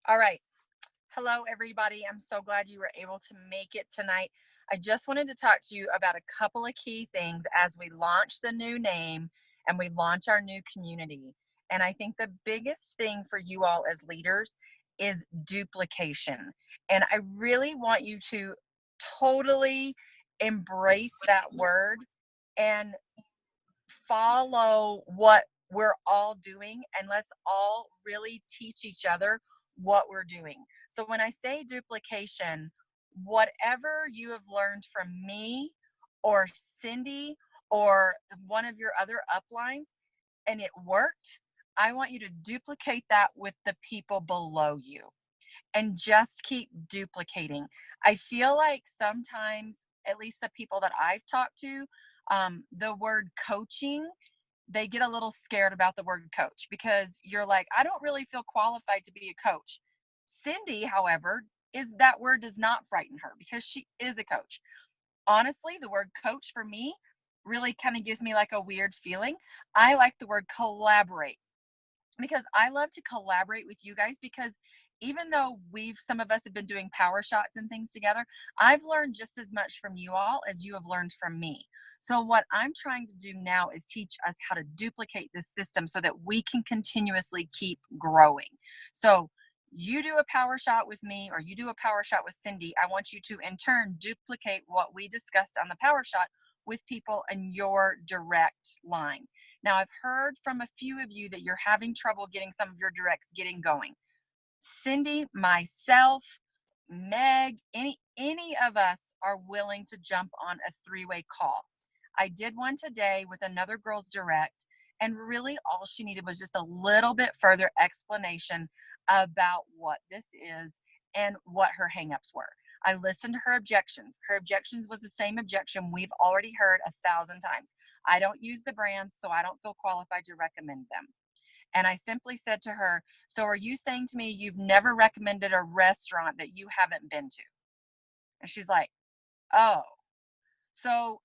All right. Hello, everybody. I'm so glad you were able to make it tonight. I just wanted to talk to you about a couple of key things as we launch the new name and we launch our new community. And I think the biggest thing for you all as leaders is duplication. And I really want you to totally embrace that word and follow what we're all doing, and let's all really teach each other what we're doing. So when I say duplication, whatever you have learned from me or Cindy or one of your other uplines and it worked, I want you to duplicate that with the people below you and just keep duplicating. I feel like sometimes, at least the people that I've talked to, the word coaching, they get a little scared about the word coach because you're like, I don't really feel qualified to be a coach. Cindy, however, is that word does not frighten her because she is a coach. Honestly, the word coach for me really kind of gives me like a weird feeling. I like the word collaborate because I love to collaborate with you guys because even though some of us have been doing power shots and things together, I've learned just as much from you all as you have learned from me. So what I'm trying to do now is teach us how to duplicate this system so that we can continuously keep growing. So you do a power shot with me or you do a power shot with Cindy, I want you to in turn duplicate what we discussed on the power shot with people in your direct line. Now, I've heard from a few of you that you're having trouble getting some of your directs getting going. Cindy, myself, Meg, any of us are willing to jump on a three-way call. I did one today with another girl's direct, and really all she needed was just a little bit further explanation about what this is and what her hangups were. I listened to her objections. Her objections was the same objection we've already heard 1,000 times. I don't use the brands, so I don't feel qualified to recommend them. And I simply said to her, so are you saying to me you've never recommended a restaurant that you haven't been to? And she's like, oh. So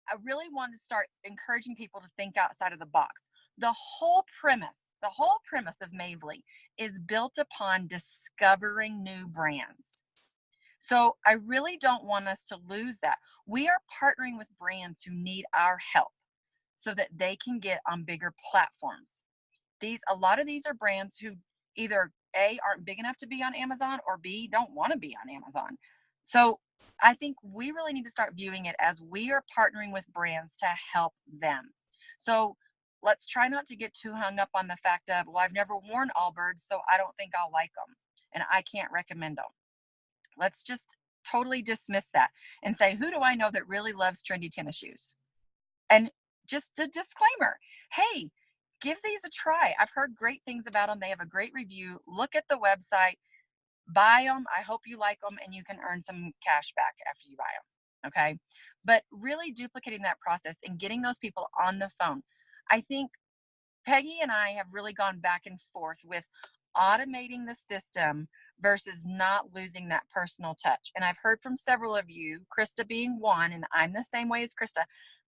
I really wanted to start encouraging people to think outside of the box. The whole premise of Mavely is built upon discovering new brands. So I really don't want us to lose that. We are partnering with brands who need our help so that they can get on bigger platforms. A lot of these are brands who either A aren't big enough to be on Amazon or B don't want to be on Amazon. So I think we really need to start viewing it as we are partnering with brands to help them. So let's try not to get too hung up on the fact of, well, I've never worn Allbirds, so I don't think I'll like them and I can't recommend them. Let's just totally dismiss that and say, who do I know that really loves trendy tennis shoes? And just a disclaimer, hey, give these a try. I've heard great things about them. They have a great review. Look at the website, buy them. I hope you like them and you can earn some cash back after you buy them. Okay. But really duplicating that process and getting those people on the phone. I think Peggy and I have really gone back and forth with automating the system versus not losing that personal touch. And I've heard from several of you, Krista being one, and I'm the same way as Krista.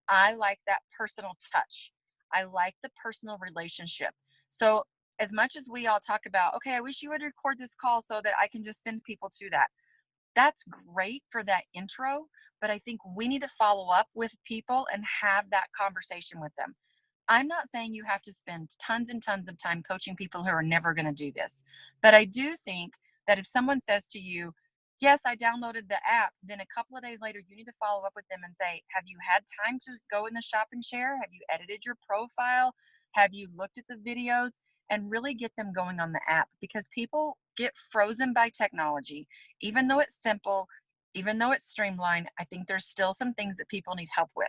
I like that personal touch. I like the personal relationship. So, as much as we all talk about, okay, I wish you would record this call so that I can just send people to that. That's great for that intro, but I think we need to follow up with people and have that conversation with them. I'm not saying you have to spend tons and tons of time coaching people who are never going to do this. But I do think that if someone says to you, yes, I downloaded the app, then a couple of days later, you need to follow up with them and say, have you had time to go in the shop and share? Have you edited your profile? Have you looked at the videos? And really get them going on the app because people get frozen by technology. Even though it's simple, even though it's streamlined, I think there's still some things that people need help with.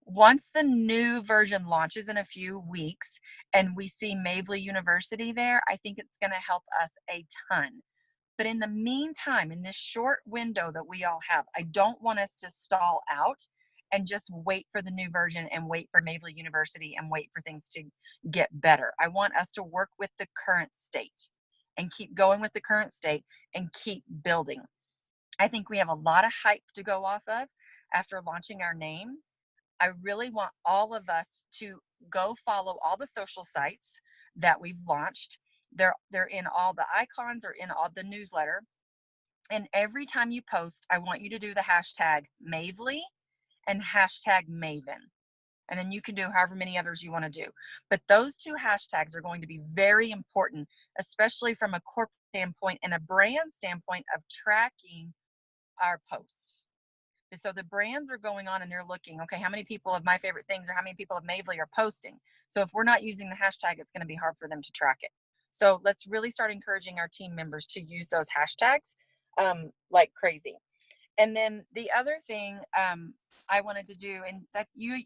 Once the new version launches in a few weeks and we see Mavely University there, I think it's going to help us a ton. But in the meantime, in this short window that we all have, I don't want us to stall out and just wait for the new version and wait for Mavely University and wait for things to get better. I want us to work with the current state and keep going with the current state and keep building. I think we have a lot of hype to go off of after launching our name. I really want all of us to go follow all the social sites that we've launched. They're in all the icons or in all the newsletter. And every time you post, I want you to do the hashtag Mavely and hashtag Maven. And then you can do however many others you want to do. But those two hashtags are going to be very important, especially from a corporate standpoint and a brand standpoint of tracking our posts. So the brands are going on and they're looking, okay, how many people of My Favorite Things or how many people of Mavely are posting? So if we're not using the hashtag, it's going to be hard for them to track it. So let's really start encouraging our team members to use those hashtags like crazy. And then the other thing I wanted to do, and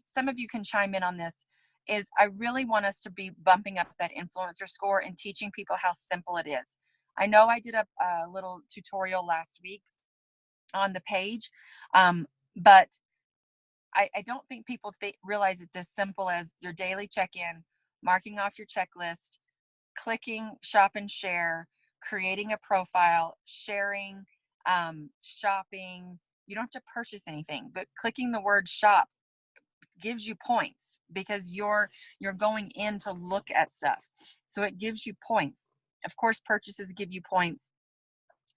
some of you can chime in on this, is I really want us to be bumping up that influencer score and teaching people how simple it is. I know I did a little tutorial last week on the page, but I don't think people realize it's as simple as your daily check-in, marking off your checklist, clicking shop and share, creating a profile, sharing, shopping. You don't have to purchase anything, but clicking the word shop gives you points because you're going in to look at stuff. So it gives you points. Of course, purchases give you points.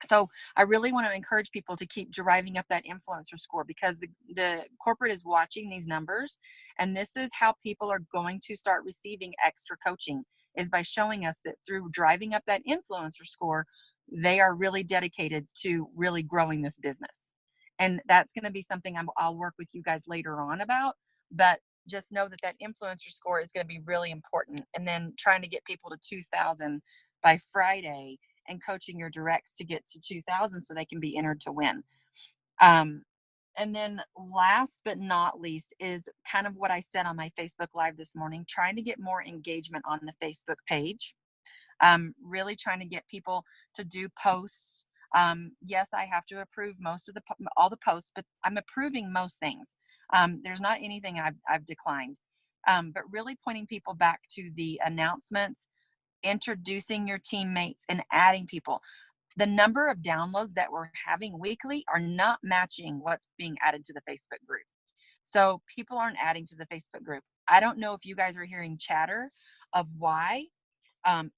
So I really want to encourage people to keep driving up that influencer score because the corporate is watching these numbers, and this is how people are going to start receiving extra coaching, is by showing us that through driving up that influencer score, they are really dedicated to really growing this business. And that's going to be something I'll work with you guys later on about, but just know that that influencer score is going to be really important. And then trying to get people to 2,000 by Friday and coaching your directs to get to 2,000 so they can be entered to win. And then last but not least is kind of what I said on my Facebook Live this morning, trying to get more engagement on the Facebook page. Really trying to get people to do posts. Yes, I have to approve all the posts, but I'm approving most things. There's not anything I've declined. But really pointing people back to the announcements, introducing your teammates, and adding people. The number of downloads that we're having weekly are not matching what's being added to the Facebook group. So people aren't adding to the Facebook group. I don't know if you guys are hearing chatter of why. And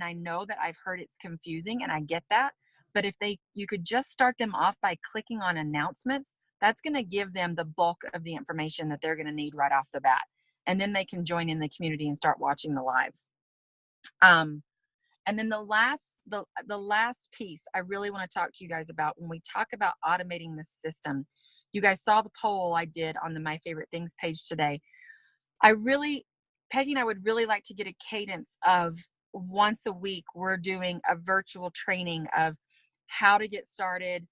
I know that I've heard it's confusing, and I get that. But if you could just start them off by clicking on announcements, that's going to give them the bulk of the information that they're going to need right off the bat. And then they can join in the community and start watching the lives. And then the last piece I really want to talk to you guys about when we talk about automating the system. You guys saw the poll I did on the My Favorite Things page today. Peggy and I would really like to get a cadence of once a week we're doing a virtual training of how to get started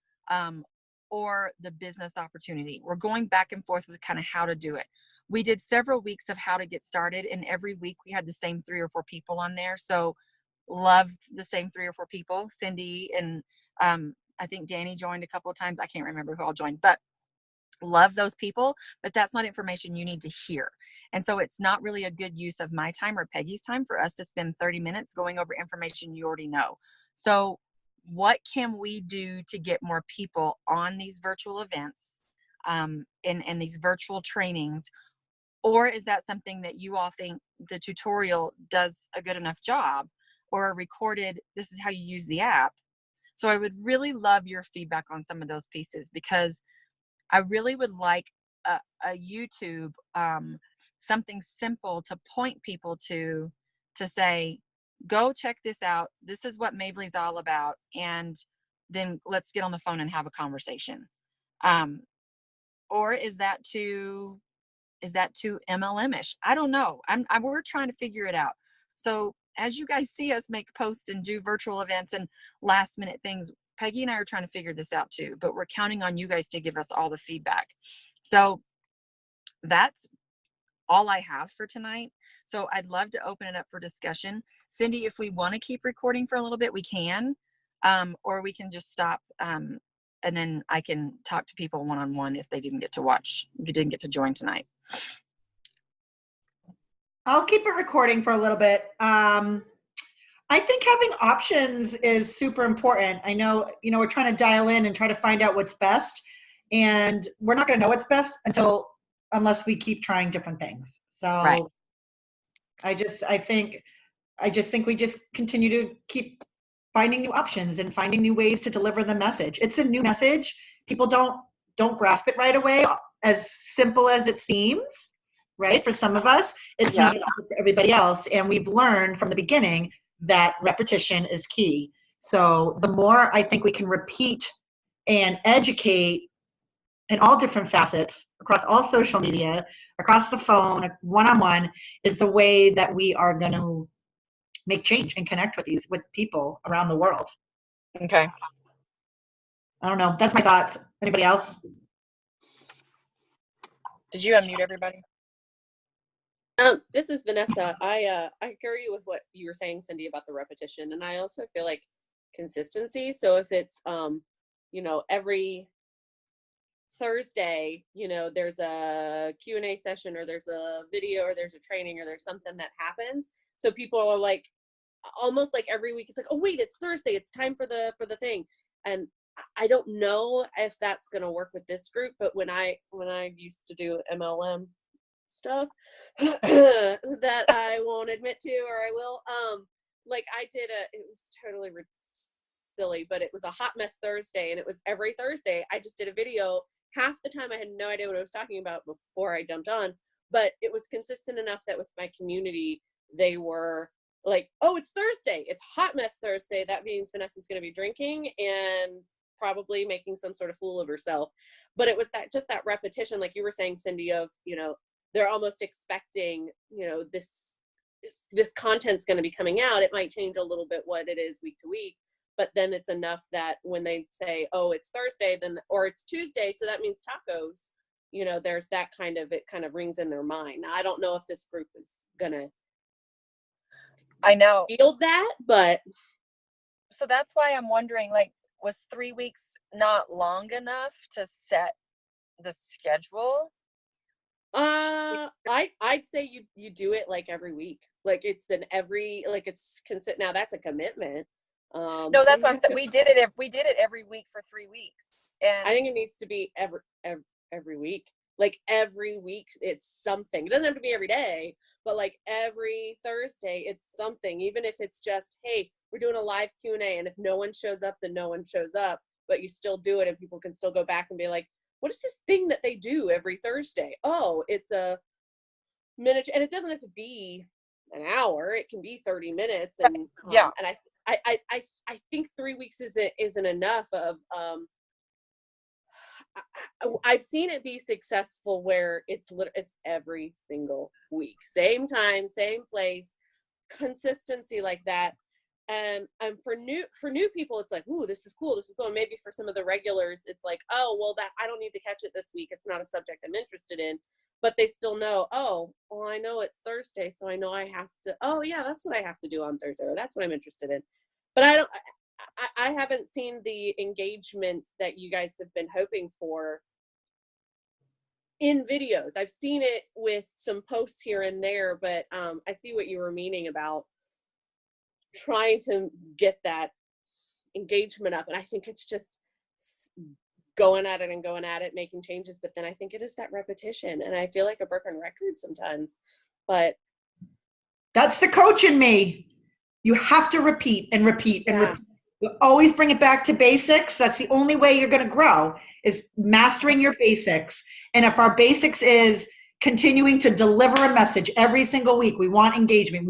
or the business opportunity. We're going back and forth with kind of how to do it. We did several weeks of how to get started, and every week we had the same 3 or 4 people on there. So loved the same 3 or 4 people. Cindy and I think Danny joined a couple of times. I can't remember who all joined, but love those people. But that's not information you need to hear. And so it's not really a good use of my time or Peggy's time for us to spend 30 minutes going over information you already know. So what can we do to get more people on these virtual events and these virtual trainings? Or is that something that you all think the tutorial does a good enough job, or a recorded, this is how you use the app? So I would really love your feedback on some of those pieces, because I really would like a YouTube, something simple to point people to say, go check this out. This is what Mavely's all about. And then let's get on the phone and have a conversation. Or is that too MLM-ish? I don't know. We're trying to figure it out. So as you guys see us make posts and do virtual events and last minute things, Peggy and I are trying to figure this out too, but we're counting on you guys to give us all the feedback. So that's all I have for tonight. So I'd love to open it up for discussion. Cindy, if we want to keep recording for a little bit, we can, or we can just stop. And then I can talk to people one-on-one if they didn't get to join tonight. I'll keep it recording for a little bit. I think having options is super important. I know, we're trying to dial in and try to find out what's best, and we're not going to know what's best unless we keep trying different things. So right. I think I just think we just continue to keep finding new options and finding new ways to deliver the message. It's a new message. People don't grasp it right away, as simple as it seems, right? For some of us, it's not for everybody else. And we've learned from the beginning that repetition is key. So the more I think we can repeat and educate in all different facets, across all social media, across the phone, one-on-one, is the way that we are going to make change and connect with people around the world. Okay. I don't know. That's my thoughts. Anybody else? Did you unmute everybody? This is Vanessa. I agree with what you were saying, Cindy, about the repetition, and I also feel like consistency. So if it's every Thursday, there's a Q&A session, or there's a video, or there's a training, or there's something that happens. So people are like, almost like every week, it's like, oh wait, it's Thursday, it's time for the thing. And I don't know if that's going to work with this group, but when I used to do MLM stuff that I won't admit to, or I will, like I did it was totally silly, but it was a hot mess Thursday, and it was every Thursday I just did a video. Half the time I had no idea what I was talking about before I jumped on, but it was consistent enough that with my community, they were like, oh, it's Thursday, it's hot mess Thursday, that means Vanessa's going to be drinking and probably making some sort of fool of herself. But it was that repetition, like you were saying, Cindy, of they're almost expecting this content's going to be coming out. It might change a little bit what it is week to week, but then it's enough that when they say, oh, it's Thursday, then, or it's Tuesday, so that means tacos, there's that it kind of rings in their mind. Now, I don't know if this group is gonna field that, but so that's why I'm wondering, like, was 3 weeks not long enough to set the schedule? I'd say you do it like every week, like it's now that's a commitment. No, that's what I'm saying. We did it every week for 3 weeks, and I think it needs to be every week. Like every week it's something. It doesn't have to be every day, but like every Thursday it's something. Even if it's just, hey, we're doing a live Q&A, and if no one shows up, then no one shows up, but you still do it, and people can still go back and be like, what is this thing that they do every Thursday? Oh, it's a minute, and it doesn't have to be an hour. It can be 30 minutes, and and I think 3 weeks isn't enough of. I've seen it be successful where it's every single week, same time, same place, consistency like that. And for new people, it's like, ooh, this is cool. And maybe for some of the regulars, it's like, oh, well, that I don't need to catch it this week. It's not a subject I'm interested in. But they still know, oh, well, I know it's Thursday, so I know I have to, oh yeah, that's what I have to do on Thursday, or that's what I'm interested in. But I haven't seen the engagement that you guys have been hoping for in videos. I've seen it with some posts here and there, but I see what you were meaning about trying to get that engagement up. And I think it's just going at it, making changes. But then I think it is that repetition. And I feel like a broken record sometimes, but. That's the coach in me. You have to repeat and repeat and repeat. You always bring it back to basics. That's the only way you're going to grow, is mastering your basics. And if our basics is continuing to deliver a message every single week, we want engagement.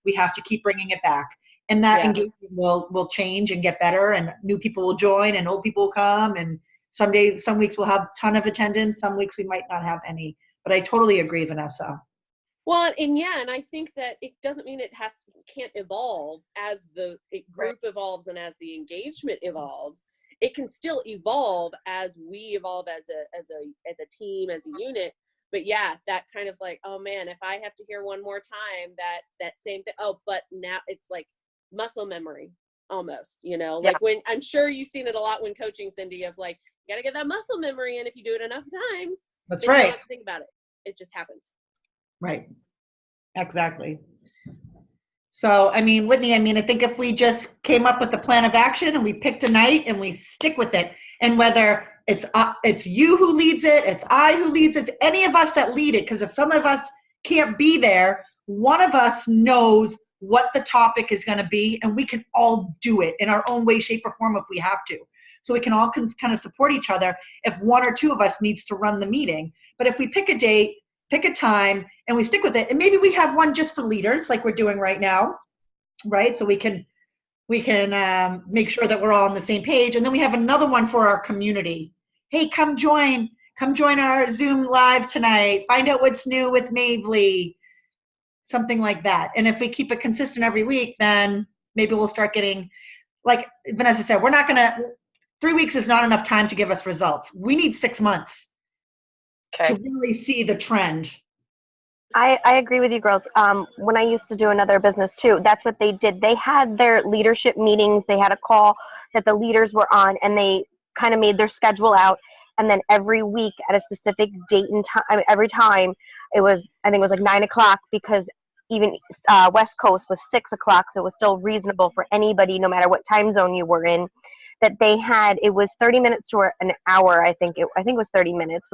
We have to keep bringing it back. And that engagement will change and get better, and new people will join, and old people will come. And some weeks we'll have a ton of attendance. Some weeks we might not have any. But I totally agree, Vanessa. Well, and I think that it doesn't mean it can't evolve as the group evolves and as the engagement evolves. It can still evolve as we evolve as a team, as a unit. But yeah, that kind of like, oh man, if I have to hear one more time that same thing, oh, but now it's like muscle memory almost, like when, I'm sure you've seen it a lot when coaching, Cindy, of like, you got to get that muscle memory in. If you do it enough times, that's then right. You don't have to think about it. It just happens. Right. Exactly. So, Whitney, I think if we just came up with a plan of action and we picked a night and we stick with it, and whether it's you who leads it, it's I who leads it, any of us that lead it, because if some of us can't be there, one of us knows what the topic is going to be, and we can all do it in our own way, shape, or form if we have to. So we can all kind of support each other if one or two of us needs to run the meeting. But if we pick a date, pick a time, and we stick with it, and maybe we have one just for leaders like we're doing right now, right? So we can make sure that we're all on the same page. And then we have another one for our community. Hey, come join our Zoom live tonight. Find out what's new with Mavely, something like that. And if we keep it consistent every week, then maybe we'll start getting, like Vanessa said, 3 weeks is not enough time to give us results. We need 6 months to really see the trend. I agree with you, girls. When I used to do another business too, that's what they did. They had their leadership meetings. They had a call that the leaders were on, and they kind of made their schedule out. And then every week at a specific date and time, every time I think it was like 9 o'clock, because even West Coast was 6 o'clock. So it was still reasonable for anybody, no matter what time zone you were in, that they had. It was 30 minutes to an hour. I think it was 30 minutes.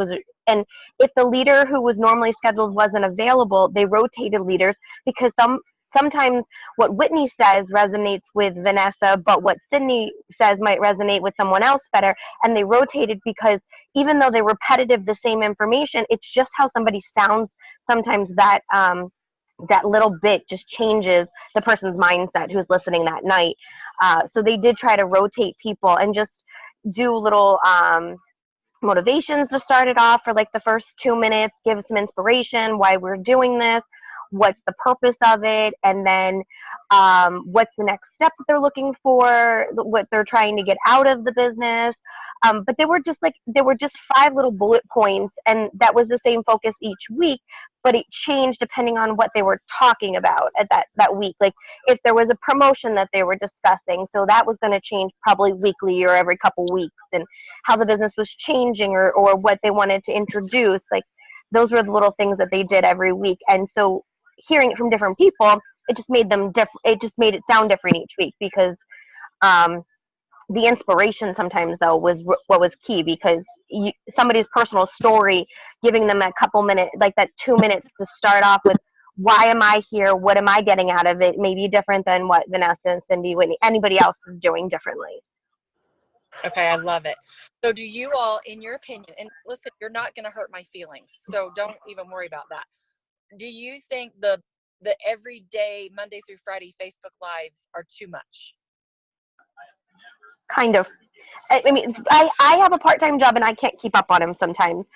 And if the leader who was normally scheduled wasn't available, they rotated leaders, because sometimes what Whitney says resonates with Vanessa, but what Sydney says might resonate with someone else better. And they rotated because even though they're repetitive, the same information, it's just how somebody sounds. Sometimes that little bit just changes the person's mindset who's listening that night. So they did try to rotate people and just do little motivations to start it off for like the first 2 minutes, give some inspiration, why we're doing this, what's the purpose of it, and then what's the next step that they're looking for, what they're trying to get out of the business. But they were just 5 little bullet points, and that was the same focus each week, but it changed depending on what they were talking about at that week. Like if there was a promotion that they were discussing, so that was going to change probably weekly or every couple weeks, and how the business was changing or what they wanted to introduce. Like those were the little things that they did every week. And so hearing it from different people, it just made them it just made it sound different each week, because the inspiration sometimes though was what was key, because somebody's personal story, giving them a couple minutes, like that 2 minutes to start off with, why am I here, what am I getting out of it, may be different than what Vanessa and Cindy, Whitney, anybody else is doing differently. Okay, I love it. So do you all, in your opinion, and listen, you're not going to hurt my feelings, so don't even worry about that. Do you think the everyday Monday through Friday Facebook Lives are too much? Kind of. I mean, I have a part-time job and I can't keep up on them sometimes.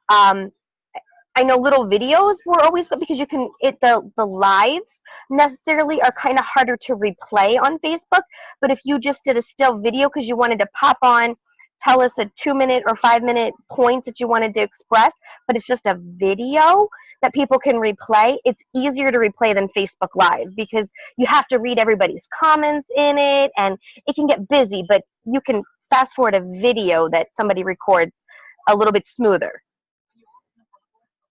I know little videos were always good, because you can, the lives necessarily are kind of harder to replay on Facebook. But if you just did a still video because you wanted to pop on, tell us a 2-minute or 5-minute points that you wanted to express, but it's just a video that people can replay, it's easier to replay than Facebook Live, because you have to read everybody's comments in it, and it can get busy, but you can fast forward a video that somebody records a little bit smoother.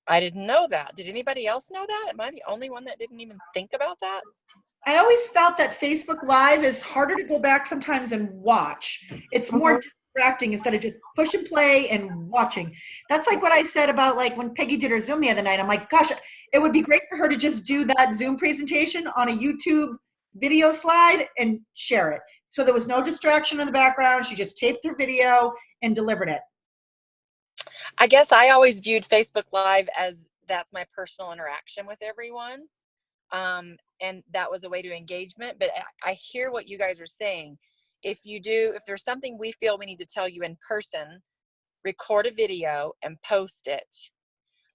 I didn't know that. Did anybody else know that? Am I the only one that didn't even think about that? I always felt that Facebook Live is harder to go back sometimes and watch. It's more distracting instead of just push and play and watching. That's like what I said about like when Peggy did her Zoom the other night. I'm like, gosh, it would be great for her to just do that Zoom presentation on a YouTube video slide and share it. So there was no distraction in the background. She just taped her video and delivered it. I guess I always viewed Facebook Live as that's my personal interaction with everyone. And that was a way to engagement. But I hear what you guys are saying. If there's something we feel we need to tell you in person, record a video and post it.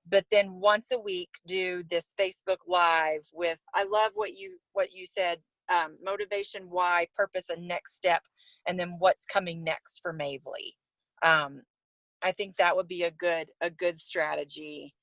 But then once a week, do this Facebook Live with, I love what you said, motivation, why, purpose, and next step, and then what's coming next for Mavely. I think that would be a good strategy.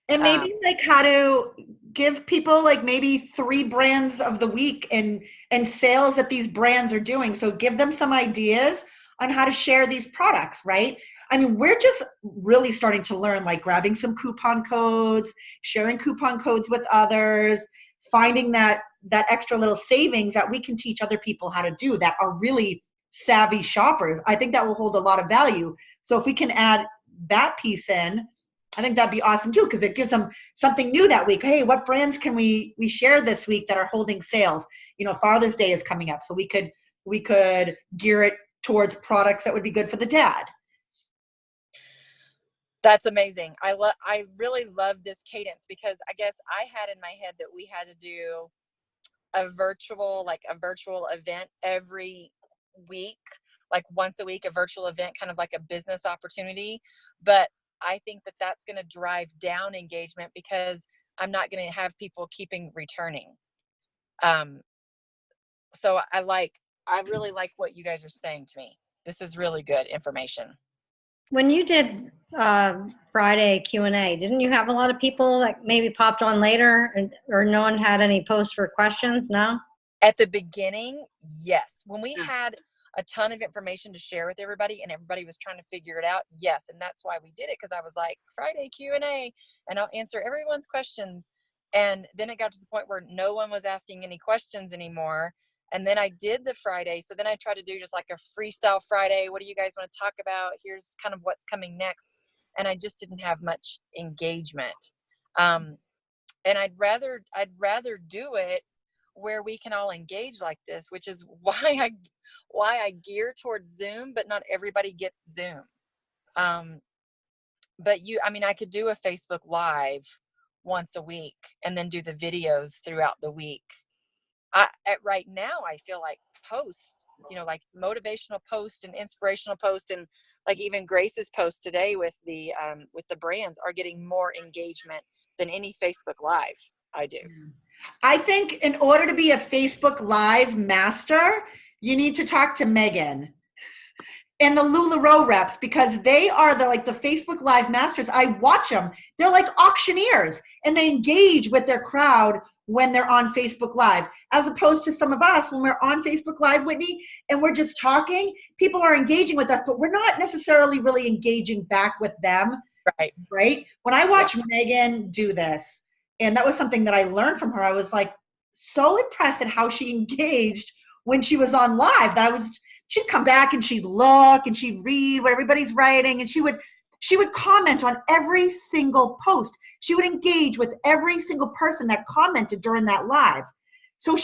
And maybe like how to give people like maybe 3 brands of the week and sales that these brands are doing. So give them some ideas on how to share these products, right? I mean, we're just really starting to learn, like grabbing some coupon codes, sharing coupon codes with others, finding that extra little savings that we can teach other people how to do that are really savvy shoppers. I think that will hold a lot of value. So if we can add that piece in, I think that'd be awesome too, because it gives them something new that week. Hey, what brands can we share this week that are holding sales? You know, Father's Day is coming up, so we could gear it towards products that would be good for the dad. That's amazing. I really love this cadence, because I guess I had in my head that we had to do a virtual event every week, like once a week, a virtual event, kind of like a business opportunity. But I think that that's going to drive down engagement, because I'm not going to have people keeping returning. So I really like what you guys are saying to me. This is really good information. When you did Friday Q&A, didn't you have a lot of people that maybe popped on later, or no one had any posts for questions? No? At the beginning, yes. When we had a ton of information to share with everybody and everybody was trying to figure it out, yes. And that's why we did it, because I was like, Friday Q&A, and I'll answer everyone's questions. And then it got to the point where no one was asking any questions anymore. And then I did the Friday. So then I tried to do just like a freestyle Friday. What do you guys want to talk about? Here's kind of what's coming next. And I just didn't have much engagement. And I'd rather do it where we can all engage like this, which is why I gear towards Zoom, but not everybody gets Zoom. But I could do a Facebook Live once a week and then do the videos throughout the week. Right now, I feel like posts, like motivational post and inspirational post, and like even Grace's post today with the brands are getting more engagement than any Facebook Live I do. I think in order to be a Facebook Live master, you need to talk to Megan and the LuLaRoe reps, because they are the Facebook Live masters. I watch them. They're like auctioneers, and they engage with their crowd when they're on Facebook Live, as opposed to some of us when we're on Facebook Live, Whitney, and we're just talking. People are engaging with us, but we're not necessarily really engaging back with them. Right? When I watch Megan do this, and that was something that I learned from her, I was like so impressed at how she engaged when she was on live, that she'd come back and she'd look and she'd read what everybody's writing, and she would comment on every single post. She would engage with every single person that commented during that live. So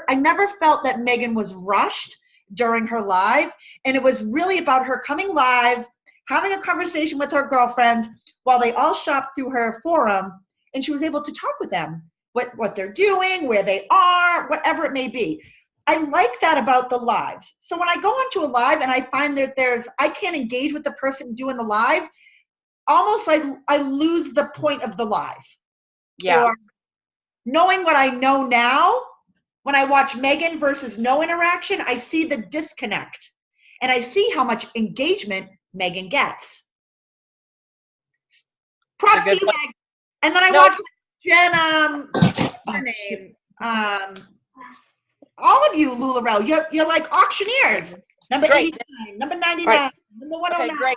I never felt that Megan was rushed during her live. And it was really about her coming live, having a conversation with her girlfriends while they all shopped through her forum. And she was able to talk with them, what they're doing, where they are, whatever it may be. I like that about the lives. So when I go onto a live and I find that I can't engage with the person doing the live, almost like I lose the point of the live. Yeah. Or knowing what I know now, when I watch Megan versus no interaction, I see the disconnect. And I see how much engagement Megan gets. Props to you, Meg. And then I watch Jen, her name, all of you, LuLaRoe, you're like auctioneers. Number 89, number 99, right. Number 109. Okay, great.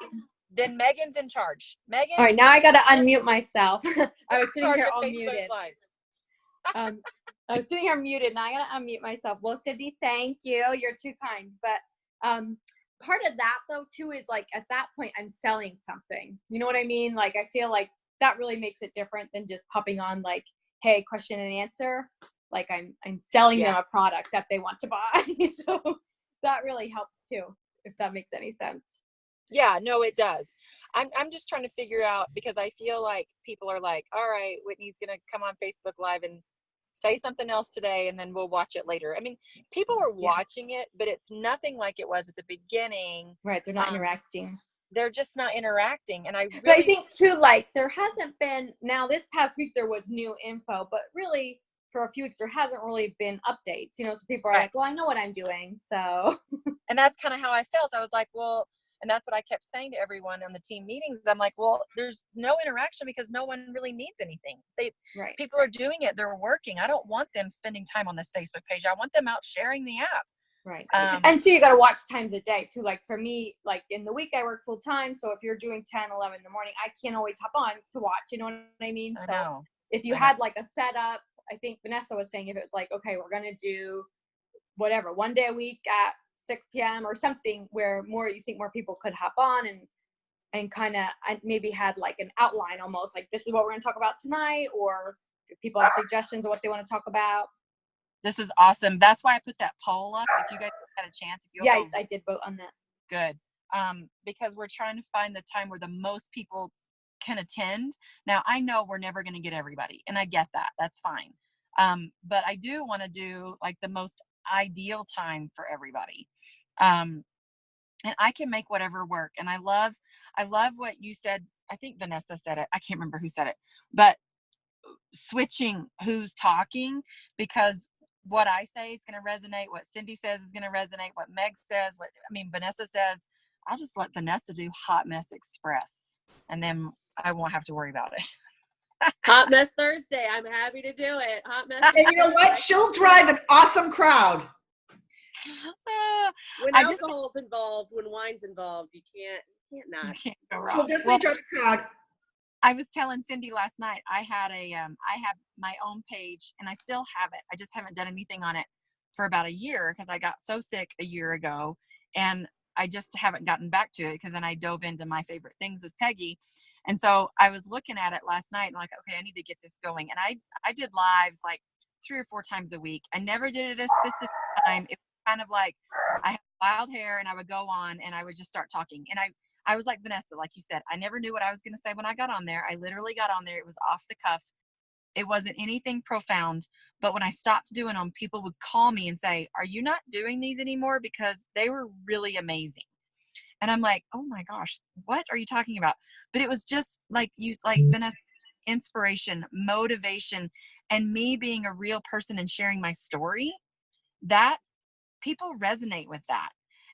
Then Megan's in charge. Megan. All right, now I got to unmute myself. I was sitting here all muted. I was sitting here muted. Now I got to unmute myself. Well, Cindy, thank you. You're too kind. But part of that, though, too, is like at that point, I'm selling something. You know what I mean? Like, I feel like that really makes it different than just popping on like, hey, question and answer. Like I'm selling them a product that they want to buy. So that really helps too, if that makes any sense. Yeah, no, it does. I'm just trying to figure out, because I feel like people are like, all right, Whitney's going to come on Facebook Live and say something else today, and then we'll watch it later. I mean, people are watching it, but it's nothing like it was at the beginning. Right. They're not interacting. They're just not interacting. And but I think too, like there hasn't been, now this past week there was new info, but really for a few weeks there hasn't really been updates, so people are like, well, I know what I'm doing. So and that's kind of how I felt. I was like, well, and that's what I kept saying to everyone on the team meetings. I'm like, well, there's no interaction because no one really needs anything. People are doing it. They're working. I don't want them spending time on this Facebook page. I want them out sharing the app. Right. And too, you got to watch times a day too. Like for me, like in the week I work full time. So if you're doing 10, 11 in the morning, I can't always hop on to watch, you know what I mean? So if you had like a setup, I think Vanessa was saying if it was like, okay, we're going to do whatever, one day a week at 6 p.m. or something where you think more people could hop on and and kind of I maybe had like an outline almost like this is what we're going to talk about tonight, or if people have suggestions of what they want to talk about. This is awesome. That's why I put that poll up. If you guys had a chance, if you Yeah, I did vote on that. good. Because we're trying to find the time where the most people can attend. Now, I know we're never going to get everybody, and I get that. That's fine. But I do want to do like the most ideal time for everybody. And I can make whatever work. And I love what you said. I think Vanessa said it. I can't remember who said it, but switching who's talking, because what I say is going to resonate. What Cindy says is going to resonate. What Meg says, Vanessa says. I'll just let Vanessa do Hot Mess Express, and then I won't have to worry about it. Hot Mess Thursday. I'm happy to do it. Hot Mess. And you know what? She'll drive an awesome crowd. When alcohol's involved, when wine's involved, you can't not. You can't go wrong. She'll definitely drive a crowd. I was telling Cindy last night, I have my own page, and I still have it. I just haven't done anything on it for about a year because I got so sick a year ago, and I just haven't gotten back to it because then I dove into my favorite things with Peggy. And so I was looking at it last night and like, okay, I need to get this going. And I did lives like 3 or 4 times a week. I never did it at a specific time. It was kind of like I had wild hair and I would go on and I would just start talking. And I was like Vanessa, like you said, I never knew what I was going to say when I got on there. I literally got on there. It was off the cuff. It wasn't anything profound. But when I stopped doing them, people would call me and say, are you not doing these anymore? Because they were really amazing. And I'm like, oh my gosh, what are you talking about? But it was just like Vanessa, inspiration, motivation, and me being a real person and sharing my story, that people resonate with that.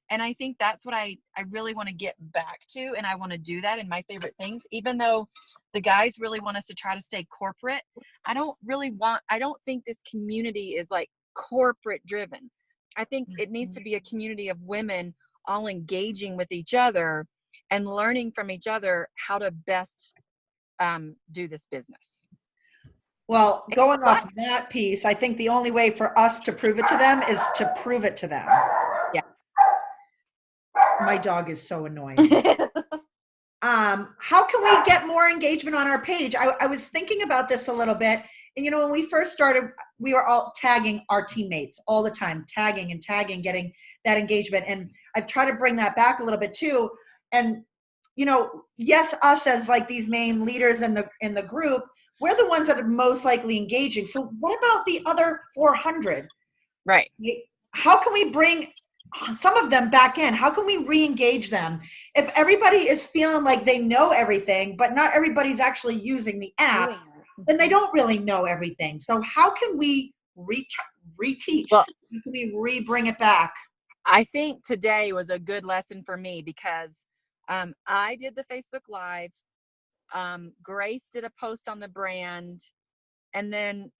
And I think that's what I really want to get back to. And I want to do that in my favorite things, even though the guys really want us to try to stay corporate. I don't think this community is like corporate driven. I think it needs to be a community of women all engaging with each other and learning from each other how to best do this business. Well, going off of that piece, I think the only way for us to prove it to them is to prove it to them. Yeah. My dog is so annoying. How can we get more engagement on our page? I was thinking about this a little bit. And, you know, when we first started, we were all tagging our teammates all the time, tagging, getting that engagement. And I've tried to bring that back a little bit too. And, you know, yes, us as like these main leaders in the group, we're the ones that are most likely engaging. So what about the other 400? Right. How can we bring some of them back in? How can we re-engage them? If everybody is feeling like they know everything, but not everybody's actually using the app, then they don't really know everything. So how can we reteach? Well, how can we re-bring it back? I think today was a good lesson for me because I did the Facebook Live. Grace did a post on the brand, and then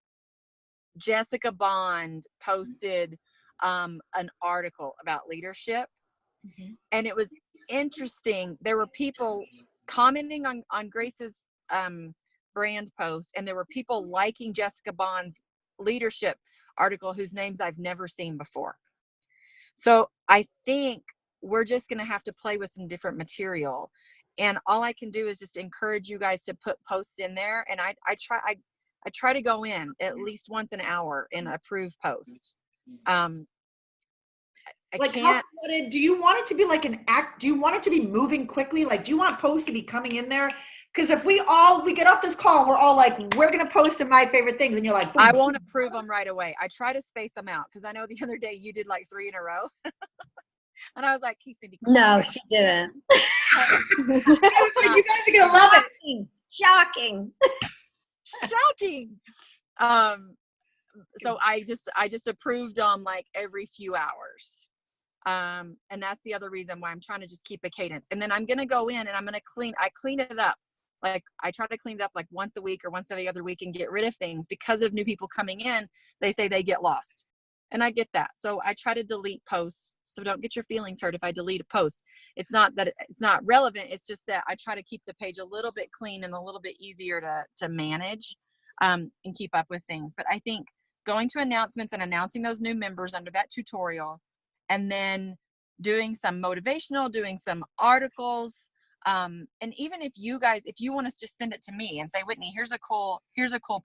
Jessica Bond posted an article about leadership. Mm-hmm. And it was interesting. There were people commenting on Grace's brand post, and there were people liking Jessica Bond's leadership article whose names I've never seen before. So I think we're just going to have to play with some different material. And all I can do is just encourage you guys to put posts in there. And I try to go in at least once an hour and approve posts. Like, how flooded, do you want it to be like an act? Do you want it to be moving quickly? Like, do you want posts to be coming in there? Because if we get off this call and we're all like, we're going to post in my favorite things. And you're like, boom, I won't approve them right away. I try to space them out. Because I know the other day you did like 3 in a row. And I was like, Cindy. No, she didn't. I was like, you guys are going to love it. Shocking. So I just approved them like every few hours. And that's the other reason why I'm trying to just keep a cadence. And then I'm going to go in and I'm going to clean it up. Like I try to clean it up like once a week or once every other week and get rid of things because of new people coming in. They say they get lost. And I get that. So I try to delete posts. So don't get your feelings hurt if I delete a post. It's not that it's not relevant. It's just that I try to keep the page a little bit clean and a little bit easier to manage and keep up with things. But I think going to announcements and announcing those new members under that tutorial, and then doing some motivational, doing some articles, And even if you guys, if you want to just send it to me and say, Whitney, here's a cool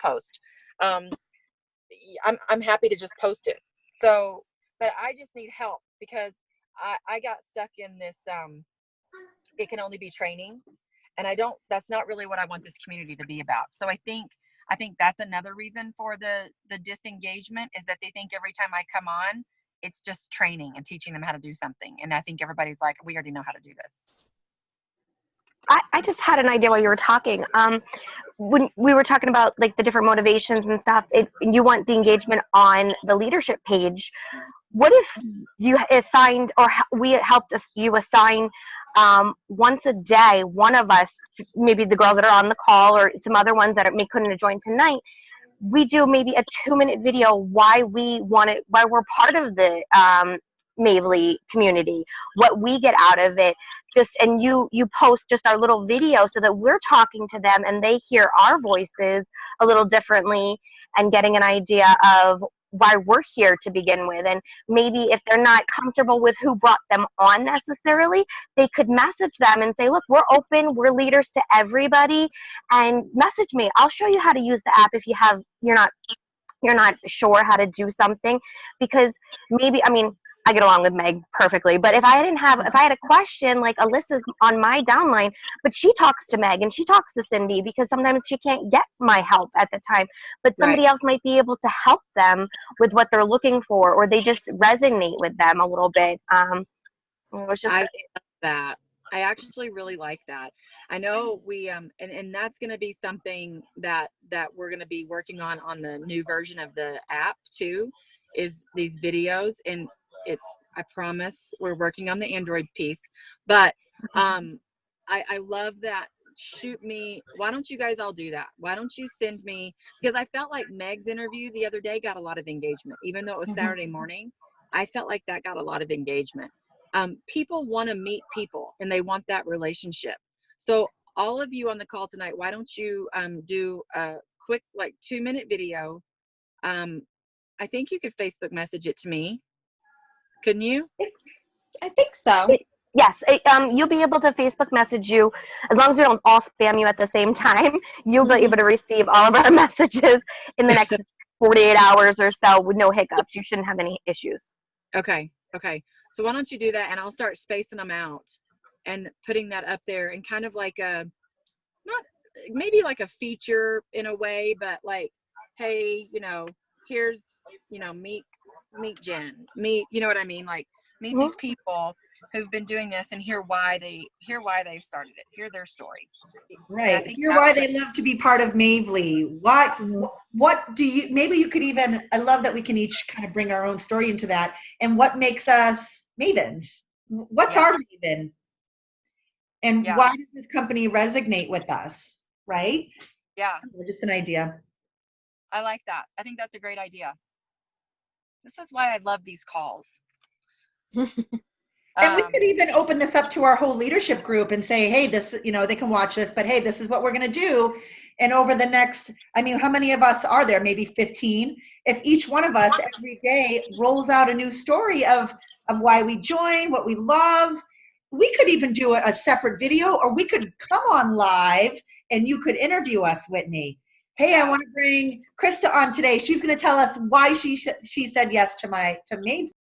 post. I'm happy to just post it. So, but I just need help because I got stuck in this, it can only be training. And that's not really what I want this community to be about. So I think that's another reason for the disengagement, is that they think every time I come on, it's just training and teaching them how to do something. And I think everybody's like, we already know how to do this. I just had an idea while you were talking. When we were talking about like the different motivations and stuff, you want the engagement on the leadership page. What if you assigned, or we helped you assign once a day, one of us, maybe the girls that are on the call or some other ones that couldn't have joined tonight, we do maybe a 2-minute video why we're part of the Mavely community, what we get out of it, and you post just our little video so that we're talking to them and they hear our voices a little differently and getting an idea of why we're here to begin with. And maybe if they're not comfortable with who brought them on necessarily, they could message them and say, look, we're open, we're leaders to everybody, and message me. I'll show you how to use the app if you're not sure how to do something. Because maybe, I get along with Meg perfectly, but if I had a question, like Alyssa's on my downline, but she talks to Meg and she talks to Cindy because sometimes she can't get my help at the time, but somebody else might be able to help them with what they're looking for, or they just resonate with them a little bit. It was just I love that. I actually really like that. I know we and that's going to be something that we're going to be working on the new version of the app too, is these videos. And I promise we're working on the Android piece, but I love that. Shoot me. Why don't you guys all do that? Why don't you send me, because I felt like Meg's interview the other day got a lot of engagement, even though it was Saturday morning. I felt like that got a lot of engagement. People want to meet people and they want that relationship. So all of you on the call tonight, why don't you do a quick 2-minute video? I think you could Facebook message it to me. Couldn't you? I think so. Yes, you'll be able to Facebook message you, as long as we don't all spam you at the same time. You'll be able to receive all of our messages in the next 48 hours or so with no hiccups. You shouldn't have any issues. Okay. So why don't you do that, and I'll start spacing them out and putting that up there, and kind of like maybe like a feature in a way, but like, hey, here's, meet Jen, you know what I mean? Like, meet these people who've been doing this and hear why they started it, hear their story. Right. Hear why they love to be part of Mavely. What do you, maybe you could even, I love that we can each kind of bring our own story into that. And what makes us mavens? What's our maven? And why does this company resonate with us? Right? Yeah. Just an idea. I like that. I think that's a great idea. This is why I love these calls. And we could even open this up to our whole leadership group and say, hey, this, they can watch this, but hey, this is what we're going to do. And over the next, how many of us are there? Maybe 15. If each one of us every day rolls out a new story of why we joined, what we love, we could even do a separate video, or we could come on live and you could interview us, Whitney. Hey, I want to bring Krista on today. She's going to tell us why she said yes to Mavely.